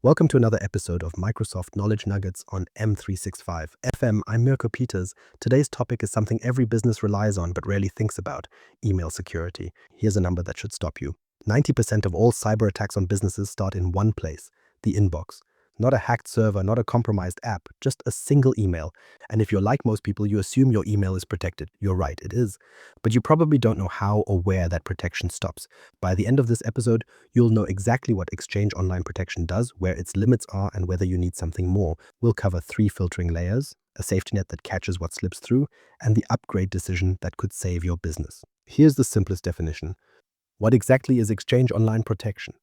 Welcome to another episode of Microsoft Knowledge Nuggets on M365 FM. I'm Mirko Peters. Today's topic is something every business relies on but rarely thinks about: email security. Here's a number that should stop you. 90% of all cyber attacks on businesses start in one place: the inbox. Not a hacked server, not a compromised app, just a single email. And if you're like most people, you assume your email is protected. You're right, it is. But you probably don't know how or where that protection stops. By the end of this episode, you'll know exactly what Exchange Online Protection does, where its limits are, and whether you need something more. We'll cover 3 filtering layers, a safety net that catches what slips through, and the upgrade decision that could save your business. Here's the simplest definition. What exactly is Exchange Online Protection?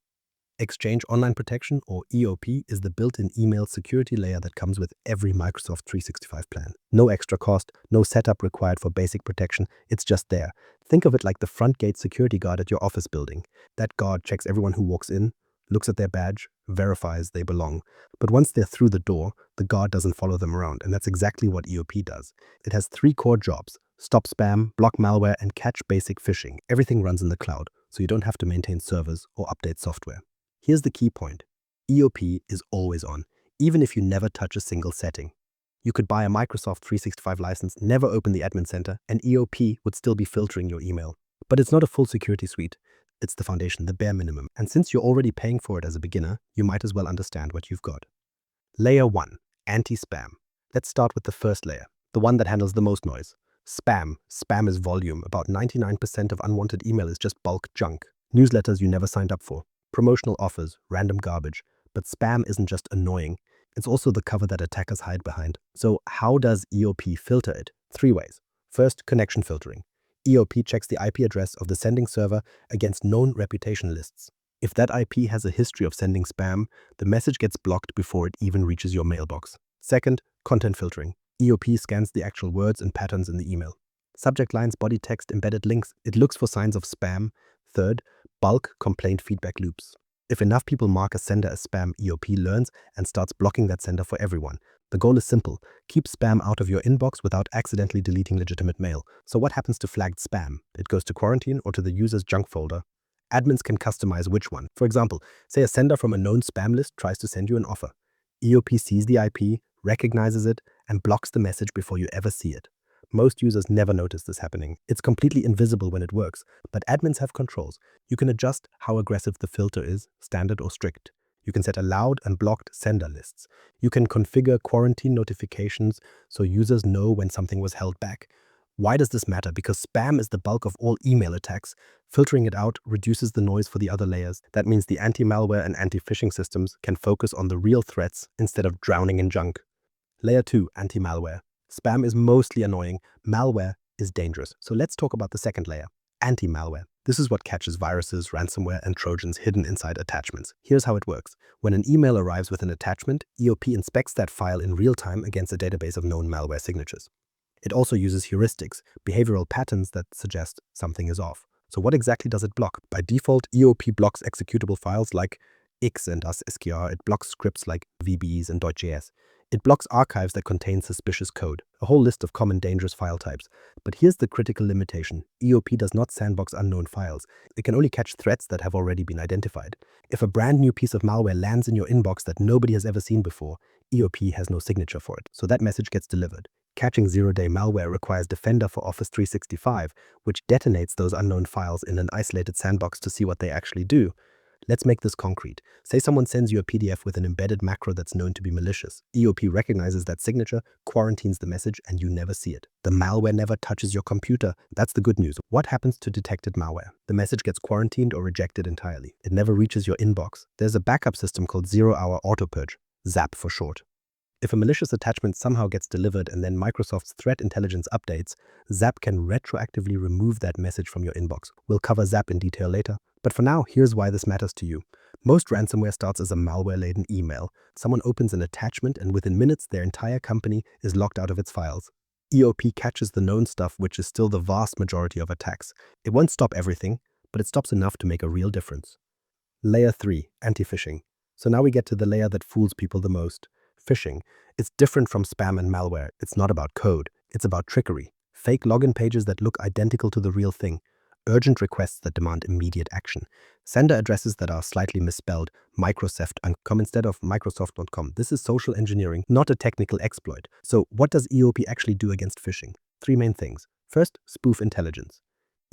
Exchange Online Protection, or EOP, is the built-in email security layer that comes with every Microsoft 365 plan. No extra cost, no setup required for basic protection, it's just there. Think of it like the front gate security guard at your office building. That guard checks everyone who walks in, looks at their badge, verifies they belong. But once they're through the door, the guard doesn't follow them around, and that's exactly what EOP does. It has 3 core jobs: stop spam, block malware, and catch basic phishing. Everything runs in the cloud, so you don't have to maintain servers or update software. Here's the key point. EOP is always on, even if you never touch a single setting. You could buy a Microsoft 365 license, never open the admin center, and EOP would still be filtering your email. But it's not a full security suite. It's the foundation, the bare minimum. And since you're already paying for it as a beginner, you might as well understand what you've got. Layer 1, anti-spam. Let's start with the first layer, the one that handles the most noise. Spam. Spam is volume. About 99% of unwanted email is just bulk junk. Newsletters you never signed up for. Promotional offers, random garbage. But spam isn't just annoying, it's also the cover that attackers hide behind. So how does EOP filter it? 3 ways. First, connection filtering. EOP checks the IP address of the sending server against known reputation lists. If that IP has a history of sending spam, the message gets blocked before it even reaches your mailbox. Second, content filtering. EOP scans the actual words and patterns in the email. Subject lines, body text, embedded links. It looks for signs of spam. Third, bulk complaint feedback loops. If enough people mark a sender as spam, EOP learns and starts blocking that sender for everyone. The goal is simple: keep spam out of your inbox without accidentally deleting legitimate mail. So what happens to flagged spam? It goes to quarantine or to the user's junk folder. Admins can customize which one. For example, say a sender from a known spam list tries to send you an offer. EOP sees the IP, recognizes it, and blocks the message before you ever see it. Most users never notice this happening. It's completely invisible when it works, but admins have controls. You can adjust how aggressive the filter is, standard or strict. You can set allowed and blocked sender lists. You can configure quarantine notifications so users know when something was held back. Why does this matter? Because spam is the bulk of all email attacks. Filtering it out reduces the noise for the other layers. That means the anti-malware and anti-phishing systems can focus on the real threats instead of drowning in junk. Layer 2, anti-malware. Spam is mostly annoying. Malware is dangerous. So let's talk about the second layer, anti-malware. This is what catches viruses, ransomware, and trojans hidden inside attachments. Here's how it works. When an email arrives with an attachment, EOP inspects that file in real time against a database of known malware signatures. It also uses heuristics, behavioral patterns that suggest something is off. So what exactly does it block? By default, EOP blocks executable files like X and ASCII. It blocks scripts like VBs and .js. It blocks archives that contain suspicious code, a whole list of common dangerous file types. But here's the critical limitation. EOP does not sandbox unknown files. It can only catch threats that have already been identified. If a brand new piece of malware lands in your inbox that nobody has ever seen before, EOP has no signature for it, so that message gets delivered. Catching zero-day malware requires Defender for Office 365, which detonates those unknown files in an isolated sandbox to see what they actually do. Let's make this concrete. Say someone sends you a PDF with an embedded macro that's known to be malicious. EOP recognizes that signature, quarantines the message, and you never see it. The malware never touches your computer. That's the good news. What happens to detected malware? The message gets quarantined or rejected entirely. It never reaches your inbox. There's a backup system called zero-hour auto-purge, ZAP for short. If a malicious attachment somehow gets delivered and then Microsoft's threat intelligence updates, ZAP can retroactively remove that message from your inbox. We'll cover ZAP in detail later. But for now, here's why this matters to you. Most ransomware starts as a malware-laden email. Someone opens an attachment and within minutes, their entire company is locked out of its files. EOP catches the known stuff, which is still the vast majority of attacks. It won't stop everything, but it stops enough to make a real difference. Layer 3, anti-phishing. So now we get to the layer that fools people the most. Phishing. It's different from spam and malware. It's not about code. It's about trickery. Fake login pages that look identical to the real thing. urgent requests that demand immediate action. Sender addresses that are slightly misspelled, Microsoft.com instead of Microsoft.com. This is social engineering, not a technical exploit. So what does EOP actually do against phishing? Three main things. First, spoof intelligence.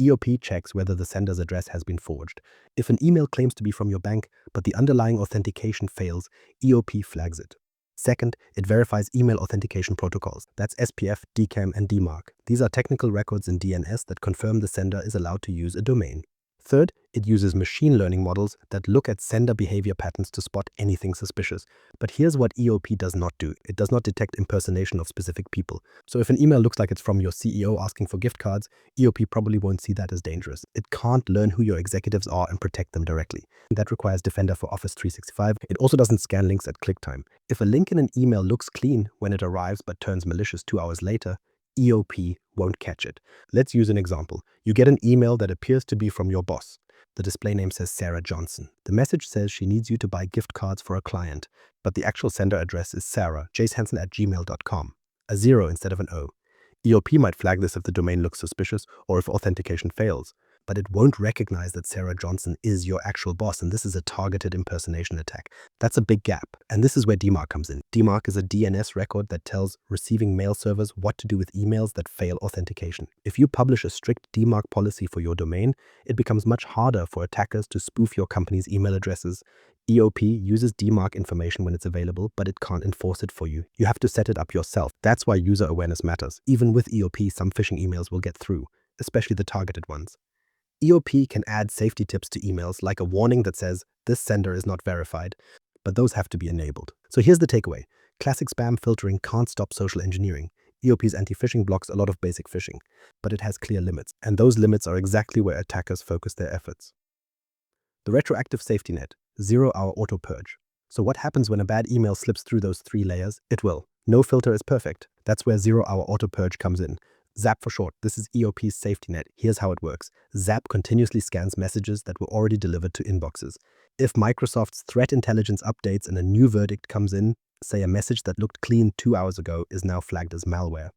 EOP checks whether the sender's address has been forged. If an email claims to be from your bank, but the underlying authentication fails, EOP flags it. Second, it verifies email authentication protocols. That's SPF, DKIM, and DMARC. These are technical records in DNS that confirm the sender is allowed to use a domain. Third, it uses machine learning models that look at sender behavior patterns to spot anything suspicious. But here's what EOP does not do. It does not detect impersonation of specific people. So if an email looks like it's from your CEO asking for gift cards, EOP probably won't see that as dangerous. It can't learn who your executives are and protect them directly. That requires Defender for Office 365. It also doesn't scan links at click time. If a link in an email looks clean when it arrives but turns malicious 2 hours later, EOP won't catch it. Let's use an example. You get an email that appears to be from your boss. The display name says Sarah Johnson. The message says she needs you to buy gift cards for a client, but the actual sender address is sarah.jacehansen@gmail.com, a 0 instead of an O. EOP might flag this if the domain looks suspicious or if authentication fails, but it won't recognize that Sarah Johnson is your actual boss, and this is a targeted impersonation attack. That's a big gap, and this is where DMARC comes in. DMARC is a DNS record that tells receiving mail servers what to do with emails that fail authentication. If you publish a strict DMARC policy for your domain, it becomes much harder for attackers to spoof your company's email addresses. EOP uses DMARC information when it's available, but it can't enforce it for you. You have to set it up yourself. That's why user awareness matters. Even with EOP, some phishing emails will get through, especially the targeted ones. EOP can add safety tips to emails like a warning that says, this sender is not verified, but those have to be enabled. So here's the takeaway. Classic spam filtering can't stop social engineering. EOP's anti-phishing blocks a lot of basic phishing, but it has clear limits, and those limits are exactly where attackers focus their efforts. The Retroactive Safety Net, 0-hour auto purge. So what happens when a bad email slips through those 3 layers? It will. No filter is perfect. That's where 0-hour auto purge comes in. ZAP for short. This is EOP's safety net. Here's how it works. ZAP continuously scans messages that were already delivered to inboxes. If Microsoft's threat intelligence updates and a new verdict comes in, say a message that looked clean 2 hours ago is now flagged as malware,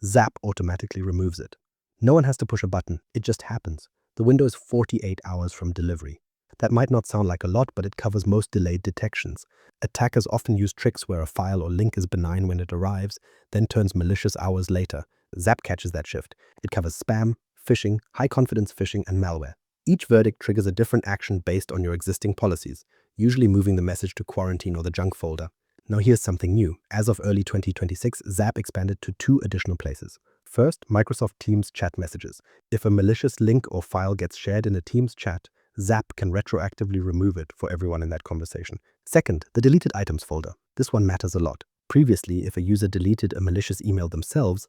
ZAP automatically removes it. No one has to push a button. It just happens. The window is 48 hours from delivery. That might not sound like a lot, but it covers most delayed detections. Attackers often use tricks where a file or link is benign when it arrives, then turns malicious hours later. ZAP catches that shift. It covers spam, phishing, high-confidence phishing, and malware. Each verdict triggers a different action based on your existing policies, usually moving the message to quarantine or the junk folder. Now here's something new. As of early 2026, ZAP expanded to 2 additional places. First, Microsoft Teams chat messages. If a malicious link or file gets shared in a Teams chat, ZAP can retroactively remove it for everyone in that conversation. Second, the deleted items folder. This one matters a lot. Previously, if a user deleted a malicious email themselves,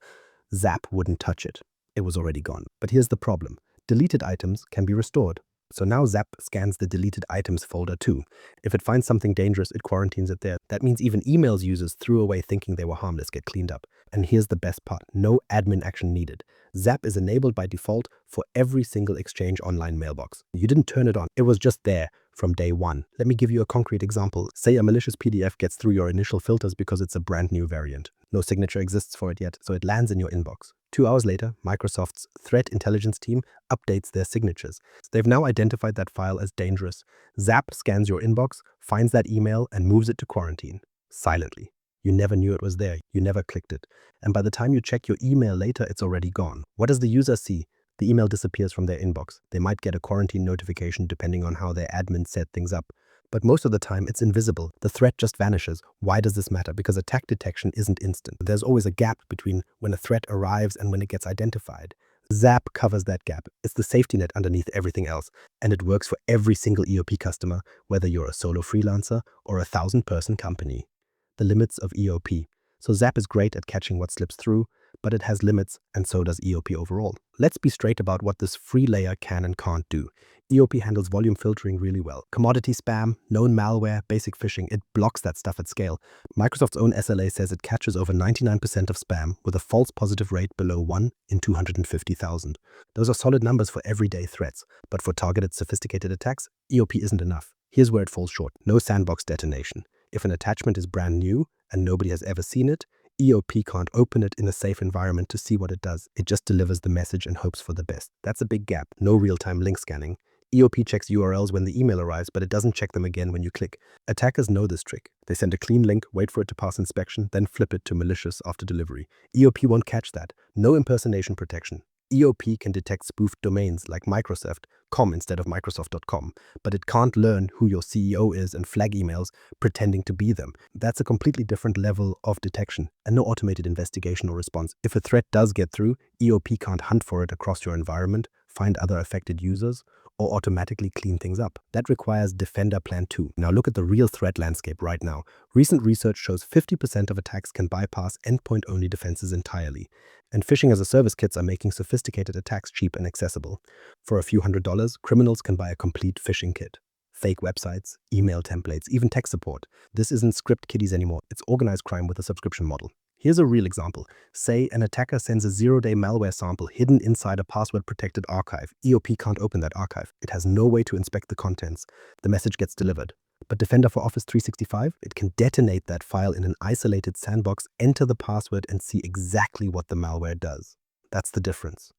ZAP wouldn't touch it. It was already gone. But here's the problem. Deleted items can be restored. So now ZAP scans the deleted items folder too. If it finds something dangerous, it quarantines it there. That means even emails users threw away thinking they were harmless get cleaned up. And here's the best part. No admin action needed. ZAP is enabled by default for every single Exchange Online mailbox. You didn't turn it on. It was just there from day one. Let me give you a concrete example. Say a malicious PDF gets through your initial filters because it's a brand new variant. No signature exists for it yet, so it lands in your inbox. 2 hours later, Microsoft's threat intelligence team updates their signatures. They've now identified that file as dangerous. ZAP scans your inbox, finds that email, and moves it to quarantine. Silently. You never knew it was there. You never clicked it. And by the time you check your email later, it's already gone. What does the user see? The email disappears from their inbox. They might get a quarantine notification depending on how their admin set things up. But most of the time, it's invisible. The threat just vanishes. Why does this matter? Because attack detection isn't instant. There's always a gap between when a threat arrives and when it gets identified. ZAP covers that gap. It's the safety net underneath everything else. And it works for every single EOP customer, whether you're a solo freelancer or a 1,000-person company. The limits of EOP. So ZAP is great at catching what slips through, but it has limits, and so does EOP overall. Let's be straight about what this free layer can and can't do. EOP handles volume filtering really well. Commodity spam, known malware, basic phishing, it blocks that stuff at scale. Microsoft's own SLA says it catches over 99% of spam with a false positive rate below 1 in 250,000. Those are solid numbers for everyday threats, but for targeted sophisticated attacks, EOP isn't enough. Here's where it falls short. No sandbox detonation. If an attachment is brand new and nobody has ever seen it, EOP can't open it in a safe environment to see what it does. It just delivers the message and hopes for the best. That's a big gap. No real-time link scanning. EOP checks URLs when the email arrives, but it doesn't check them again when you click. Attackers know this trick. They send a clean link, wait for it to pass inspection, then flip it to malicious after delivery. EOP won't catch that. No impersonation protection. EOP can detect spoofed domains like Microsoft.com instead of Microsoft.com, but it can't learn who your CEO is and flag emails pretending to be them. That's a completely different level of detection and no automated investigation or response. If a threat does get through, EOP can't hunt for it across your environment, find other affected users, or automatically clean things up. That requires Defender Plan 2. Now look at the real threat landscape right now. Recent research shows 50% of attacks can bypass endpoint-only defenses entirely. And phishing as a service kits are making sophisticated attacks cheap and accessible. For a few $100s, criminals can buy a complete phishing kit. Fake websites, email templates, even tech support. This isn't script kiddies anymore. It's organized crime with a subscription model. Here's a real example. Say an attacker sends a zero-day malware sample hidden inside a password-protected archive. EOP can't open that archive. It has no way to inspect the contents. The message gets delivered. But Defender for Office 365, it can detonate that file in an isolated sandbox, enter the password, and see exactly what the malware does. That's the difference.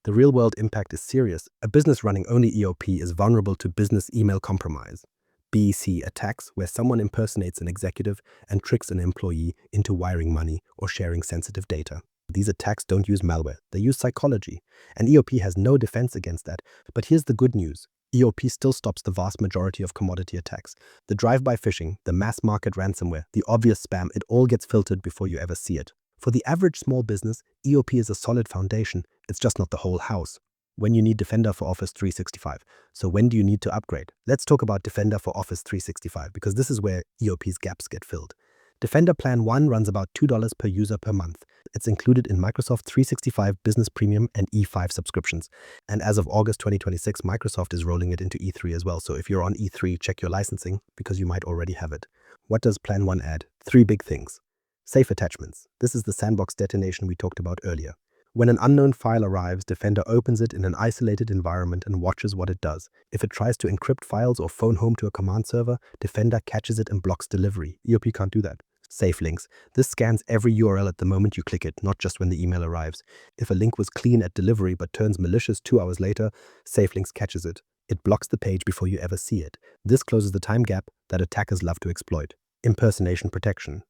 The real-world impact is serious. A business running only EOP is vulnerable to business email compromise. BEC attacks, where someone impersonates an executive and tricks an employee into wiring money or sharing sensitive data. These attacks don't use malware, they use psychology, and EOP has no defense against that. But here's the good news. EOP still stops the vast majority of commodity attacks. The drive-by phishing, the mass-market ransomware, the obvious spam, it all gets filtered before you ever see it. For the average small business, EOP is a solid foundation. It's just not the whole house. When you need Defender for Office 365. So when do you need to upgrade? Let's talk about Defender for Office 365 because this is where EOP's gaps get filled. Defender Plan 1 runs about $2 per user per month. It's included in Microsoft 365 Business Premium and E5 subscriptions. And as of August 2026, Microsoft is rolling it into E3 as well. So if you're on E3, check your licensing because you might already have it. What does Plan 1 add? 3 big things. Safe attachments. This is the sandbox detonation we talked about earlier. When an unknown file arrives, Defender opens it in an isolated environment and watches what it does. If it tries to encrypt files or phone home to a command server, Defender catches it and blocks delivery. EOP can't do that. Safe links. This scans every URL at the moment you click it, not just when the email arrives. If a link was clean at delivery but turns malicious 2 hours later, Safe Links catches it. It blocks the page before you ever see it. This closes the time gap that attackers love to exploit. Impersonation protection.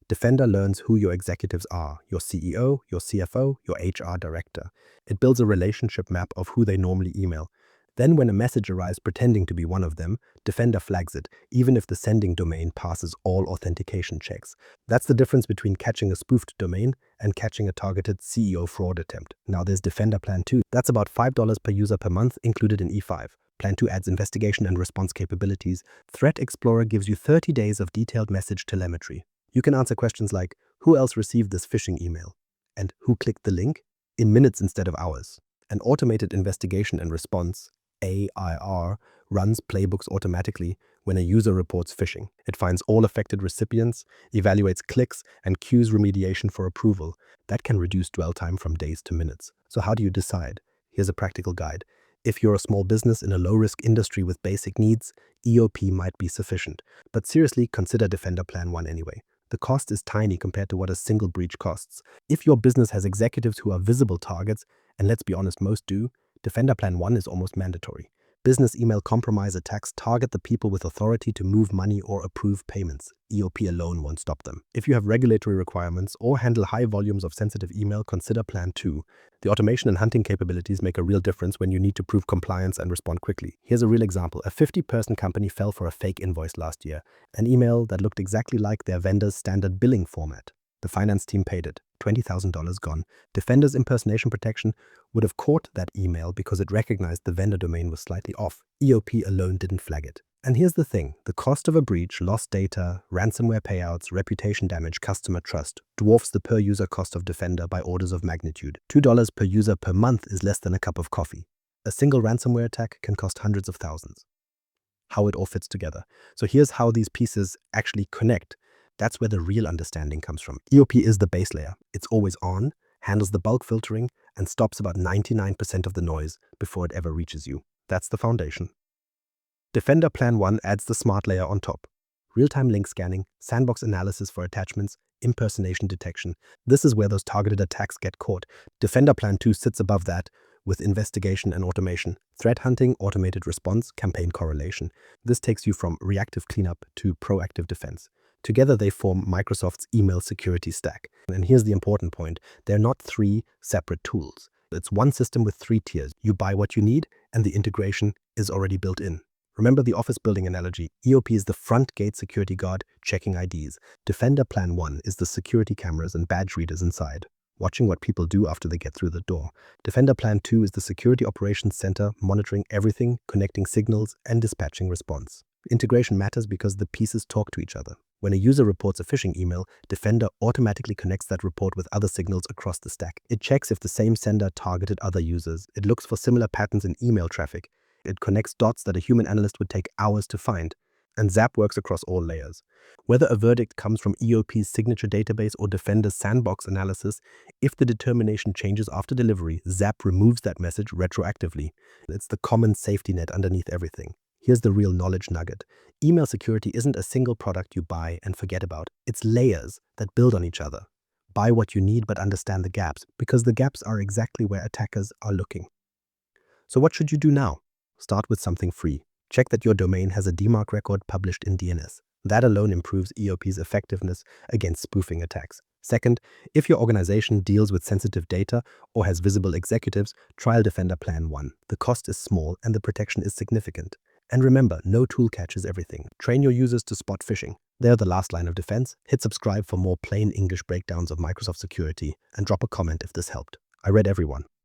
Defender learns who your executives are, your CEO, your CFO, your HR director. It builds a relationship map of who they normally email. Then when a message arrives pretending to be one of them, Defender flags it, even if the sending domain passes all authentication checks. That's the difference between catching a spoofed domain and catching a targeted CEO fraud attempt. Now there's Defender Plan 2. That's about $5 per user per month included in E5. Plan 2 adds investigation and response capabilities. Threat Explorer gives you 30 days of detailed message telemetry. You can answer questions like, who else received this phishing email? And who clicked the link? In minutes instead of hours. An automated investigation and response, AIR, runs playbooks automatically when a user reports phishing. It finds all affected recipients, evaluates clicks, and queues remediation for approval. That can reduce dwell time from days to minutes. So how do you decide? Here's a practical guide. If you're a small business in a low-risk industry with basic needs, EOP might be sufficient. But seriously, consider Defender Plan 1 anyway. The cost is tiny compared to what a single breach costs. If your business has executives who are visible targets, and let's be honest, most do, Defender Plan 1 is almost mandatory. Business email compromise attacks target the people with authority to move money or approve payments. EOP alone won't stop them. If you have regulatory requirements or handle high volumes of sensitive email, consider Plan 2. The automation and hunting capabilities make a real difference when you need to prove compliance and respond quickly. Here's a real example. A 50-person company fell for a fake invoice last year, an email that looked exactly like their vendor's standard billing format. The finance team paid it. $20,000 gone. Defender's impersonation protection would have caught that email because it recognized the vendor domain was slightly off. EOP alone didn't flag it. And here's the thing. The cost of a breach, lost data, ransomware payouts, reputation damage, customer trust, dwarfs the per-user cost of Defender by orders of magnitude. $2 per user per month is less than a cup of coffee. A single ransomware attack can cost hundreds of thousands. How it all fits together. So here's how these pieces actually connect. That's where the real understanding comes from. EOP is the base layer. It's always on, handles the bulk filtering, and stops about 99% of the noise before it ever reaches you. That's the foundation. Defender Plan 1 adds the smart layer on top. Real-time link scanning, sandbox analysis for attachments, impersonation detection. This is where those targeted attacks get caught. Defender Plan 2 sits above that with investigation and automation, threat hunting, automated response, campaign correlation. This takes you from reactive cleanup to proactive defense. Together, they form Microsoft's email security stack. And here's the important point. They're not three separate tools. It's one system with three tiers. You buy what you need, and the integration is already built in. Remember the office building analogy. EOP is the front gate security guard checking IDs. Defender Plan 1 is the security cameras and badge readers inside, watching what people do after they get through the door. Defender Plan 2 is the security operations center, monitoring everything, connecting signals, and dispatching response. Integration matters because the pieces talk to each other. When a user reports a phishing email, Defender automatically connects that report with other signals across the stack. It checks if the same sender targeted other users. It looks for similar patterns in email traffic. It connects dots that a human analyst would take hours to find. And ZAP works across all layers. Whether a verdict comes from EOP's signature database or Defender's sandbox analysis, if the determination changes after delivery, ZAP removes that message retroactively. It's the common safety net underneath everything. Here's the real knowledge nugget. Email security isn't a single product you buy and forget about. It's layers that build on each other. Buy what you need but understand the gaps, because the gaps are exactly where attackers are looking. So what should you do now? Start with something free. Check that your domain has a DMARC record published in DNS. That alone improves EOP's effectiveness against spoofing attacks. Second, if your organization deals with sensitive data or has visible executives, trial Defender Plan 1. The cost is small and the protection is significant. And remember, no tool catches everything. Train your users to spot phishing. They're the last line of defense. Hit subscribe for more plain English breakdowns of Microsoft security and drop a comment if this helped. I read everyone.